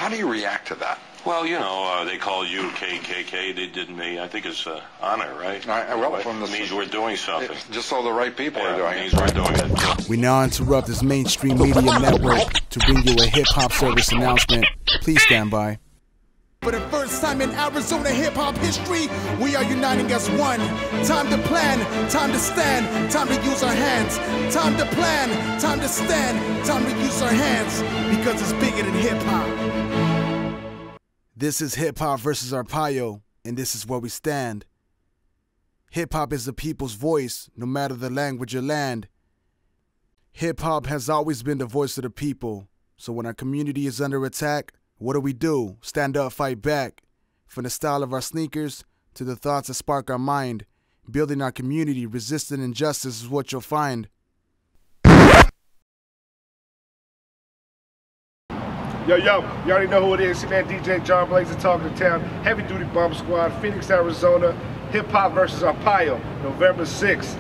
How do you react to that? Well, you know, they call you KKK. They did me. I think it's honor, right? It means we're doing something. Just so the right people are doing it. Means we're doing it. We now interrupt this mainstream media network to bring you a hip-hop service announcement. Please stand by. For the first time in Arizona hip-hop history, we are uniting as one. Time to plan, time to stand, time to use our hands. Time to plan, time to stand, time to use our hands. Because it's bigger than hip-hop. This is hip-hop versus Arpaio, and this is where we stand. Hip-hop is the people's voice, no matter the language or land. Hip-hop has always been the voice of the people, so when our community is under attack, what do? Stand up, fight back. From the style of our sneakers to the thoughts that spark our mind, building our community, resisting injustice is what you'll find. Yo, you already know who it is. See, man, DJ John Blaze is talking to town. Heavy Duty Bomb Squad, Phoenix, Arizona. Hip-hop versus Arpaio, November 6th.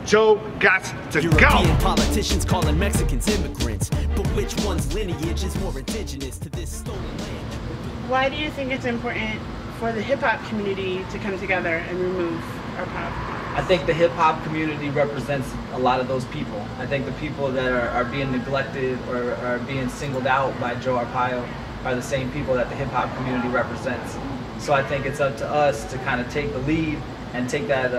Joe got to European politicians calling Mexicans immigrants, but which one's lineage is more indigenous to this stolen land? Why do you think it's important for the hip-hop community to come together and remove Arpaio? I think the hip-hop community represents a lot of those people. I think the people that are being neglected or are being singled out by Joe Arpaio are the same people that the hip-hop community represents. So I think it's up to us to kind of take the lead and take that,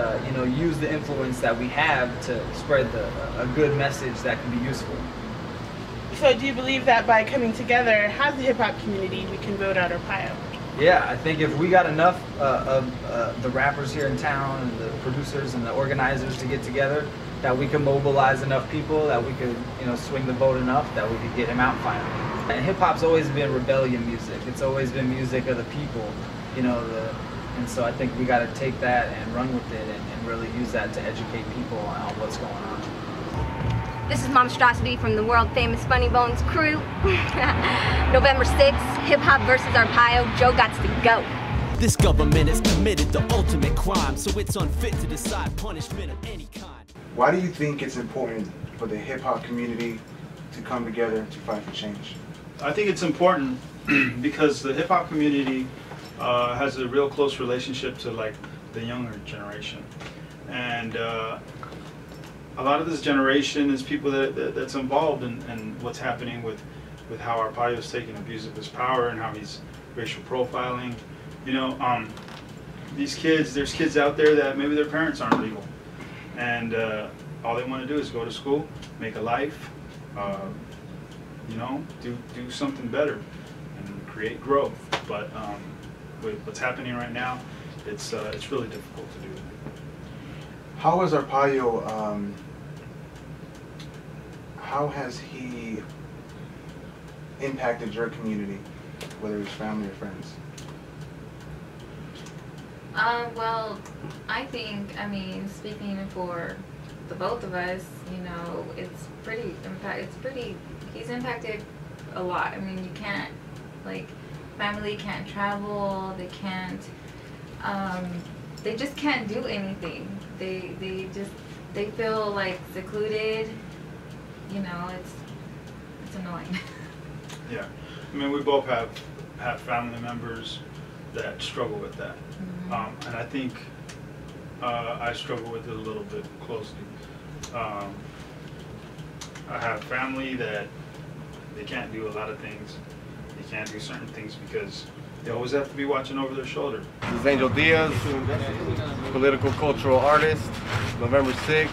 use the influence that we have to spread a good message that can be useful. So do you believe that by coming together as the hip-hop community, we can vote out Arpaio? Yeah, I think if we got enough of the rappers here in town and the producers and the organizers to get together, that we can mobilize enough people, that we could, swing the vote enough, that we could get him out finally. And hip-hop's always been rebellion music. It's always been music of the people, and so I think we got to take that and run with it and really use that to educate people on what's going on. This is Monstrosity from the world-famous Funny Bones crew. November 6th, hip-hop versus Arpaio, Joe gots to go. This government has committed the ultimate crime, so it's unfit to decide punishment of any kind. Why do you think it's important for the hip-hop community to come together to fight for change? I think it's important because the hip-hop community has a real close relationship to the younger generation. And a lot of this generation is people that's involved in what's happening with how Arpaio's taking abuse of his power and how he's racial profiling. These kids, there's kids out there that maybe their parents aren't legal, and all they want to do is go to school, make a life, do something better and create growth. But with what's happening right now, it's really difficult to do. How is Arpaio, how has he impacted your community, whether it's family or friends? Well, I think, speaking for the both of us, he's impacted a lot. You can't, family can't travel, they just can't do anything. They feel secluded. It's annoying. Yeah, we both have family members that struggle with that, and I think I struggle with it a little bit closely. I have family that they can't do a lot of things. They can't do certain things because they always have to be watching over their shoulder. This is Angel Diaz, political cultural artist, November 6th,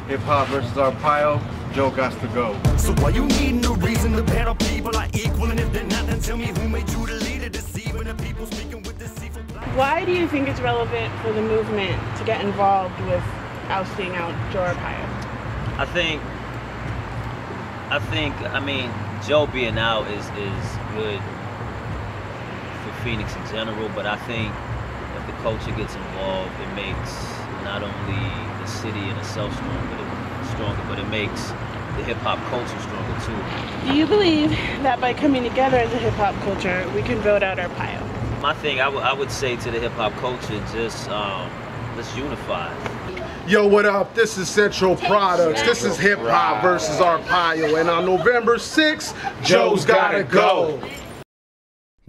hip-hop versus Arpaio, Joe gots to go. So why you needing a reason to battle people are equal, and if they're not, then tell me who made you the leader, deceiving the people speaking with deceitful. Why do you think it's relevant for the movement to get involved with ousting out Joe Arpaio? I think, Joe being out is good for Phoenix in general, but I think if the culture gets involved, it makes not only the city in itself stronger, but it makes the hip-hop culture stronger too. Do you believe that by coming together as a hip-hop culture, we can vote out Arpaio? My thing, I would say to the hip-hop culture, just let's unify. Yo, what up? This is Central Products. This is hip-hop versus Arpaio, and on November 6th, Joe's gotta go.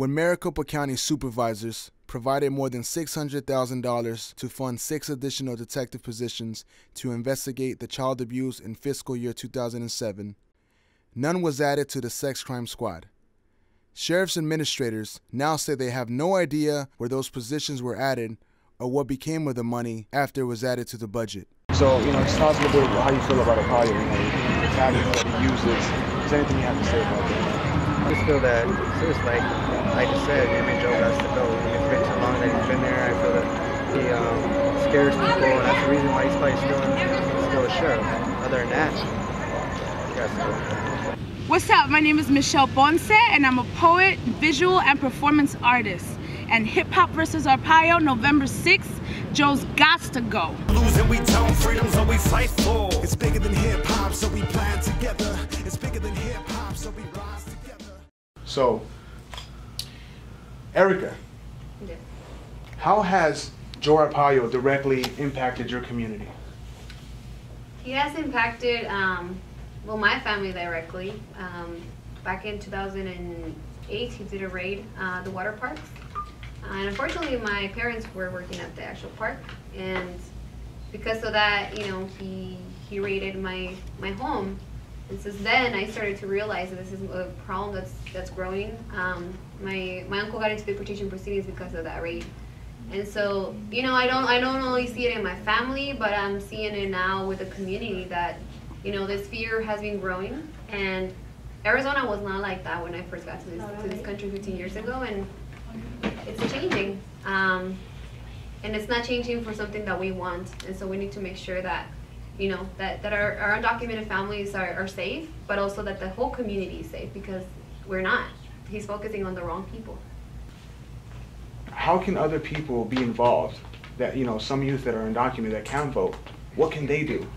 When Maricopa County supervisors provided more than $600,000 to fund 6 additional detective positions to investigate the child abuse in fiscal year 2007, none was added to the sex crime squad. Sheriff's administrators now say they have no idea where those positions were added or what became of the money after it was added to the budget. So, just tell us a little bit how you feel about Arpaio, the tactics that he uses. Is there anything you have to say about that? I just feel that it's just like I said, Joe has to go. It's been too long that he's been there. I feel that he scares people, and that's the reason why he's probably still a sheriff. Other than that, he has to go. What's up? My name is Michelle Ponce, and I'm a poet, visual, and performance artist. And Hip Hop versus Arpaio, November 6th, Joe's got to go. Losing, we don't, freedom's all we fight for. It's bigger than hip hop, so we plan together. It's bigger than hip hop, so we rise together. So, Erica, Yeah. how has Joe Arpaio directly impacted your community? He has impacted, well, my family directly. Back in 2008, he did a raid, the water parks. And unfortunately, my parents were working at the actual park, and because of that, he raided my home. And since then, I started to realize that this is a problem that's growing. My uncle got into deportation proceedings because of that raid. And so, I don't only see it in my family, but I'm seeing it now with the community that, this fear has been growing. And Arizona was not like that when I first got to this country 15 years ago, and it's changing. And it's not changing for something that we want. And so we need to make sure that, that our undocumented families are safe, but also that the whole community is safe, because we're not. He's focusing on the wrong people. How can other people be involved? That, some youth that are undocumented that can vote, what can they do?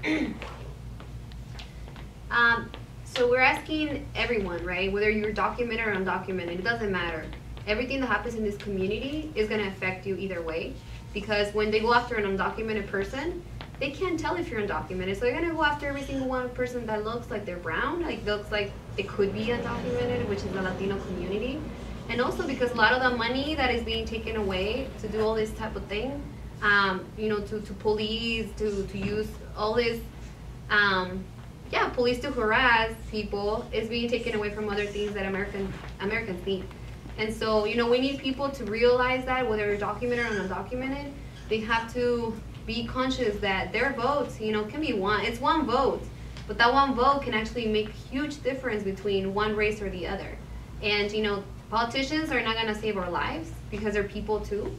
So we're asking everyone, right? Whether you're documented or undocumented, it doesn't matter. Everything that happens in this community is going to affect you either way, because when they go after an undocumented person, they can't tell if you're undocumented. So they're going to go after every single one person that looks like they're brown, like looks like it could be undocumented, which is the Latino community. And also because a lot of the money that is being taken away to do all this type of thing, to police, to use all this, police to harass people, is being taken away from other things that Americans need. And so, we need people to realize that whether you're documented or undocumented, they have to be conscious that their votes, can be it's one vote, but that one vote can actually make a huge difference between one race or the other. And, politicians are not going to save our lives because they're people too,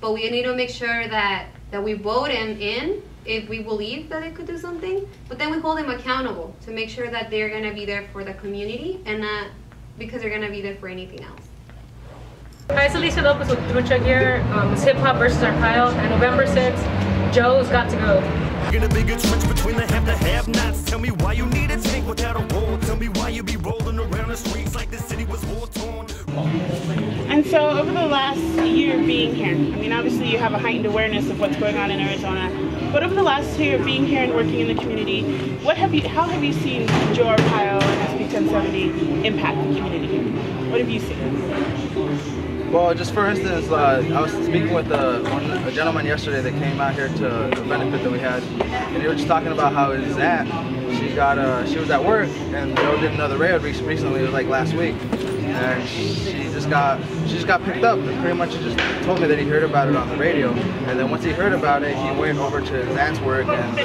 but we need to make sure that we vote them in if we believe that they could do something, but then we hold them accountable to make sure that they're going to be there for the community and not because they're going to be there for anything else. Hi, it's Alicia Lopez with Ducha here. It's Hip Hop versus Arpaio, and November 6th, Joe's got to go. Get a bigger trench between the have-nots. Tell me why you need a tank without a wall. Tell me why you be rolling around the streets like the city was war-torn. And so over the last year being here, obviously you have a heightened awareness of what's going on in Arizona, but over the last year being here and working in the community, how have you seen Joe Arpaio and SB 1070 impact the community? What have you seen? Well, just for instance, I was speaking with a gentleman yesterday that came out here to the benefit that we had, and he was just talking about how his aunt, she was at work, and Joe did another raid recently, it was like last week, and she just got picked up, and pretty much he just told me that he heard about it on the radio, and then once he heard about it, he went over to his aunt's work, and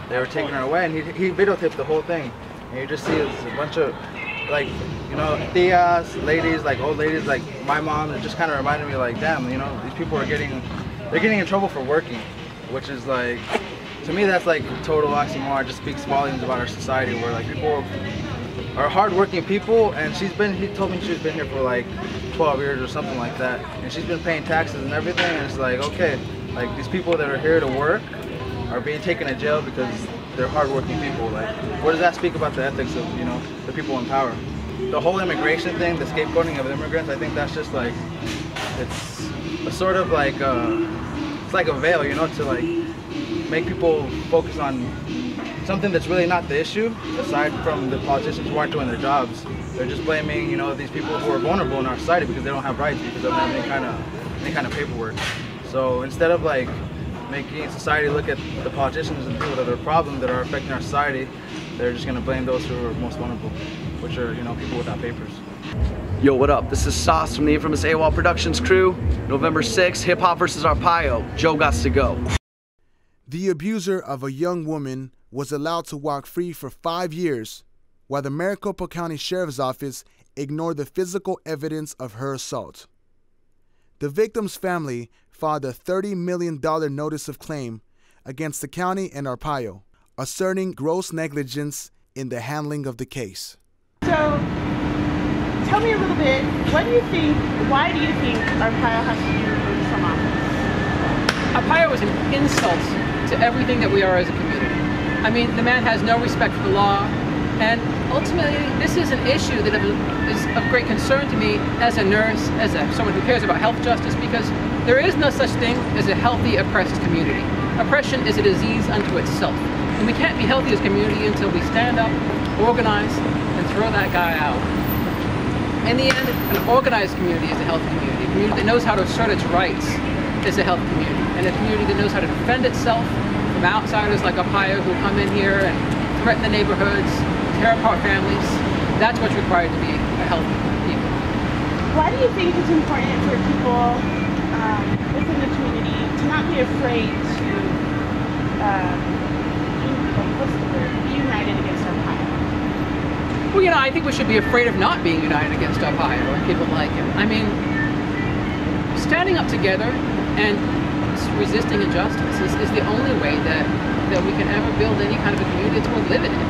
they were taking her away, and he videotaped the whole thing, and you just see a bunch of tias, ladies, old ladies, like my mom. It just kind of reminded me, damn, these people are getting in trouble for working, which is to me that's total oxymoron. It just speaks volumes about our society, where people are hardworking people, and he told me she's been here for 12 years or something like that, and she's been paying taxes and everything, and it's okay, these people that are here to work are being taken to jail because they're hardworking people. What does that speak about the ethics of, the people in power? The whole immigration thing, the scapegoating of immigrants, I think that's just it's a sort of it's like a veil, to make people focus on something that's really not the issue, aside from the politicians who aren't doing their jobs. They're just blaming, you know, these people who are vulnerable in our society because they don't have rights, because they don't have any kind of paperwork. So instead of like making society look at the politicians and people that are problems that are affecting our society, they're just going to blame those who are most vulnerable, which are, you know, people without papers. Yo, what up? This is Sauce from the infamous AWOL Productions crew. November 6th, Hip Hop versus Arpaio. Joe Gots to Go. The abuser of a young woman was allowed to walk free for 5 years, while the Maricopa County Sheriff's Office ignored the physical evidence of her assault. The victim's family filed a $30 million notice of claim against the county and Arpaio, asserting gross negligence in the handling of the case. So, tell me a little bit, why do you think Arpaio has to be removed from office? Arpaio is an insult to everything that we are as a community. I mean, the man has no respect for the law, and ultimately this is an issue that is of great concern to me as a nurse, as someone who cares about health justice, because there is no such thing as a healthy, oppressed community. Oppression is a disease unto itself, and we can't be healthy as a community until we stand up, organize, and throw that guy out. In the end, an organized community is a healthy community. A community that knows how to assert its rights is a healthy community, and a community that knows how to defend itself from outsiders like Arpaio who come in here and threaten the neighborhoods, tear apart families. That's what's required to be a healthy people. Why do you think it's important for people within the community to not be afraid to be united against Arpaio? Well, you know, I think we should be afraid of not being united against Arpaio and people like him. I mean, standing up together and resisting injustice is the only way that we can ever build any kind of a community that's worth living in.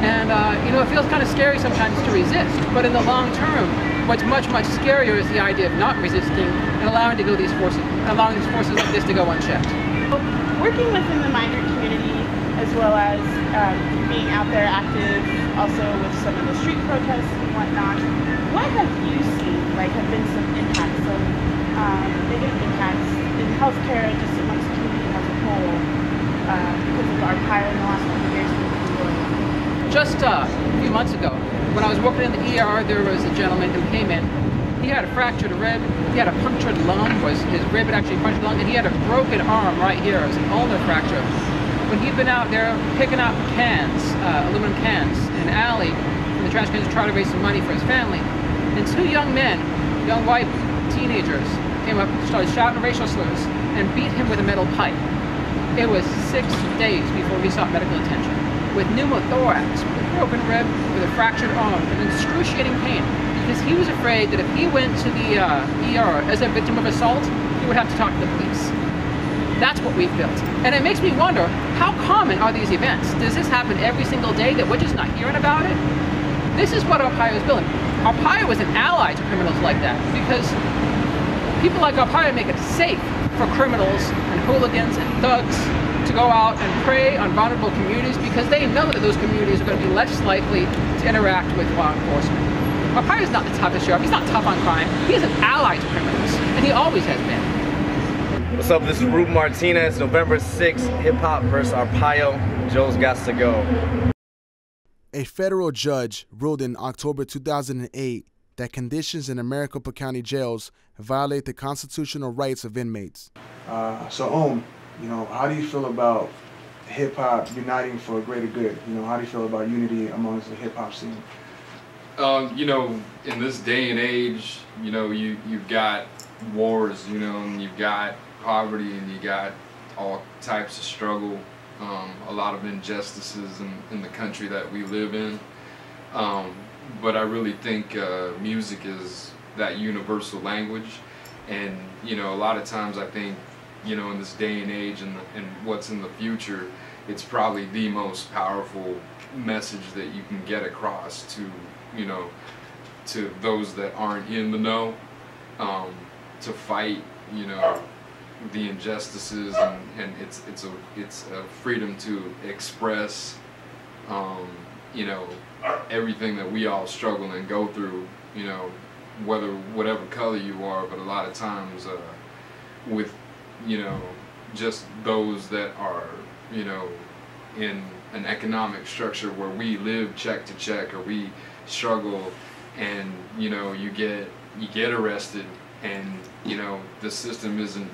And, you know, it feels kind of scary sometimes to resist, but in the long term, what's much, much scarier is the idea of not resisting and allowing these forces like this to go unchecked. Working within the migrant community, as well as being out there active also with some of the street protests and whatnot, what have you seen, like, have been some impacts, some negative impacts in healthcare, just amongst the community as a whole, because of Arpaio in the last couple of years? Just a few months ago, when I was working in the ER, there was a gentleman who came in. He had a fractured rib, he had a punctured lung, his rib had actually punctured the lung, and he had a broken arm right here. It was an ulnar fracture. When he'd been out there picking up cans, aluminum cans, in an alley from the trash cans to try to raise some money for his family, and two young men, young white teenagers, came up and started shouting racial slurs and beat him with a metal pipe. It was 6 days before he sought medical attention, with pneumothorax, with a broken rib, with a fractured arm, and excruciating pain, because he was afraid that if he went to the ER as a victim of assault, he would have to talk to the police. That's what we've built. And it makes me wonder, how common are these events? Does this happen every single day that we're just not hearing about it? This is what Arpaio is building. Arpaio is an ally to criminals like that, because people like Arpaio make it safe for criminals and hooligans and thugs to go out and prey on vulnerable communities, because they know that those communities are going to be less likely to interact with law enforcement. Arpaio is not the toughest sheriff. He's not tough on crime. He is an ally to criminals, and he always has been. What's up? This is Rube Martinez. November 6th, Hip Hop versus Arpaio. Joe's Gots to Go. A federal judge ruled in October 2008 that conditions in Maricopa County jails violate the constitutional rights of inmates. So, you know, how do you feel about hip-hop uniting for a greater good? You know, how do you feel about unity amongst the hip-hop scene? You know, in this day and age, you know, you've got wars, you know, and you've got poverty, and you got all types of struggle, a lot of injustices in the country that we live in. But I really think music is that universal language, and, you know, a lot of times I think, you know, in this day and age and what's in the future, it's probably the most powerful message that you can get across to, you know, to those that aren't in the know, to fight, you know, the injustices, and it's a freedom to express, you know, everything that we all struggle and go through, you know, whatever color you are, but a lot of times with, you know, just those that are, you know, in an economic structure where we live check to check, or we struggle and you know, you get arrested, and you know, the system isn't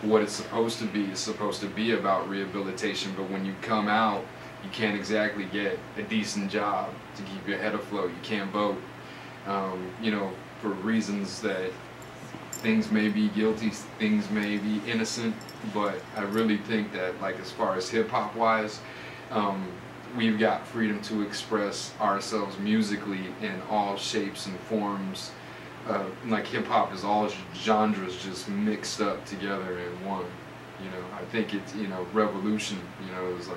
what it's supposed to be. It's supposed to be about rehabilitation, but when you come out, you can't exactly get a decent job to keep your head afloat. You can't vote, you know, for reasons that things may be guilty, things may be innocent, but I really think that, like, as far as hip-hop wise, we've got freedom to express ourselves musically in all shapes and forms. Like, hip-hop is all genres just mixed up together in one. You know, I think it's, you know, revolution, you know, is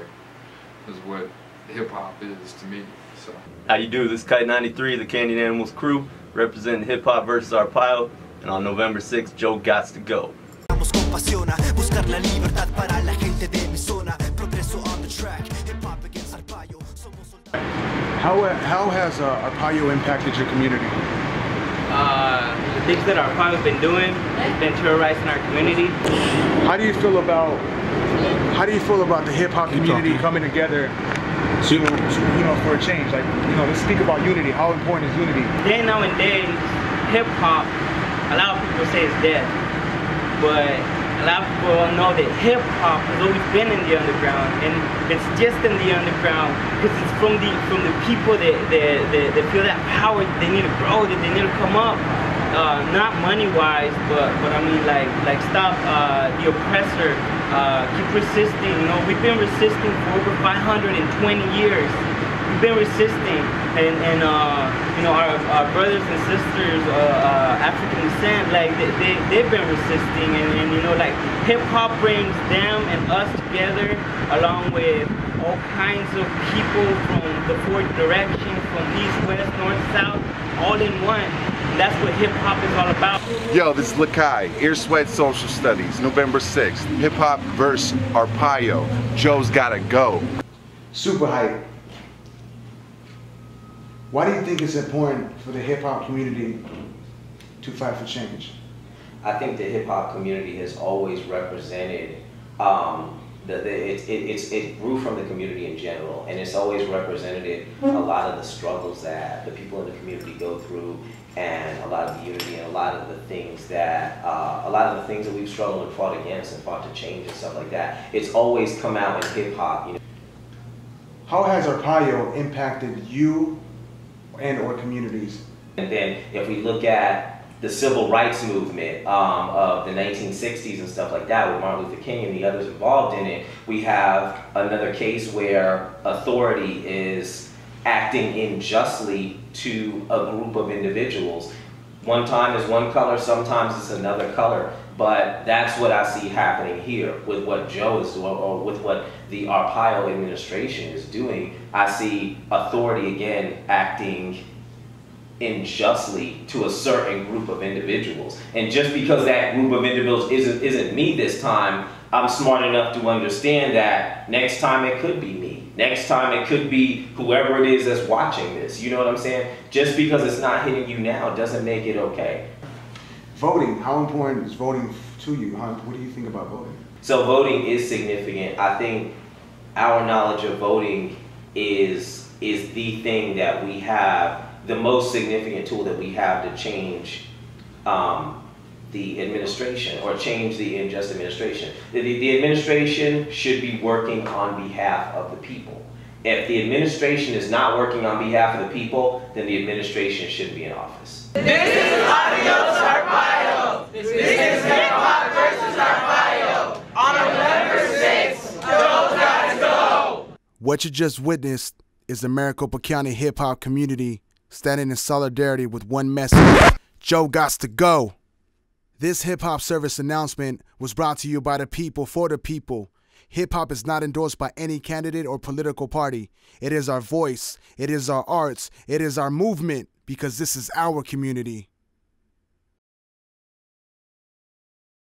what hip-hop is to me. So how you do? This is Kite 93, the Candy Animals crew, representing Hip Hop versus Arpaio, and on November 6th, Joe Gots to Go. How has Arpaio impacted your community? The things that Arpaio's been doing has been terrorizing our community. How do you feel about the hip hop community coming together to you know, for a change? Like, you know, let's speak about unity. How important is unity? Then nowadays, hip hop, a lot of people say it's dead, but a lot of people don't know that hip hop has always been in the underground, and it's just in the underground because it's from the people that feel that power, that they need to grow, that they need to come up. Not money-wise, but I mean, like stop the oppressor, keep resisting. You know, we've been resisting for over 520 years. We've been resisting, and you know, our brothers and sisters, African descent, like they've been resisting, and you know, like hip hop brings them and us together, along with all kinds of people from the four directions, from east, west, north, south, all in one. That's what hip-hop is all about. Yo, this is Lakai, Ear Sweat Social Studies, November 6th. Hip-hop versus Arpaio. Joe's gotta go. Super hype. Why do you think it's important for the hip-hop community to fight for change? I think the hip-hop community has always represented, it grew from the community in general, and it's always represented a lot of the struggles that the people in the community go through, and a lot of the unity, and a lot of the things that we've struggled and fought against and fought to change and stuff like that. It's always come out in hip hop. You know. How has Arpaio impacted you and or communities? And then if we look at the civil rights movement of the 1960s and stuff like that, with Martin Luther King and the others involved in it, we have another case where authority is acting unjustly to a group of individuals. One time is one color, sometimes it's another color, but that's what I see happening here with what Joe is doing, or with what the Arpaio administration is doing. I see authority again acting unjustly to a certain group of individuals. And just because that group of individuals isn't me this time, I'm smart enough to understand that next time it could be me. Next time it could be whoever it is that's watching this. You know what I'm saying? Just because it's not hitting you now doesn't make it okay. Voting, how important is voting to you? What do you think about voting? So voting is significant. I think our knowledge of voting is the thing that we have, the most significant tool that we have to change the administration, or change the unjust administration. The administration should be working on behalf of the people. If the administration is not working on behalf of the people, then the administration shouldn't be in office. This is Adios Arpaio. This is Hip Hop versus Arpaio. On November 6th, Joe's gotta go. What you just witnessed is the Maricopa County hip hop community standing in solidarity with one message: Joe gots to go. This hip-hop service announcement was brought to you by the people for the people. Hip-hop is not endorsed by any candidate or political party. It is our voice, it is our arts, it is our movement, because this is our community.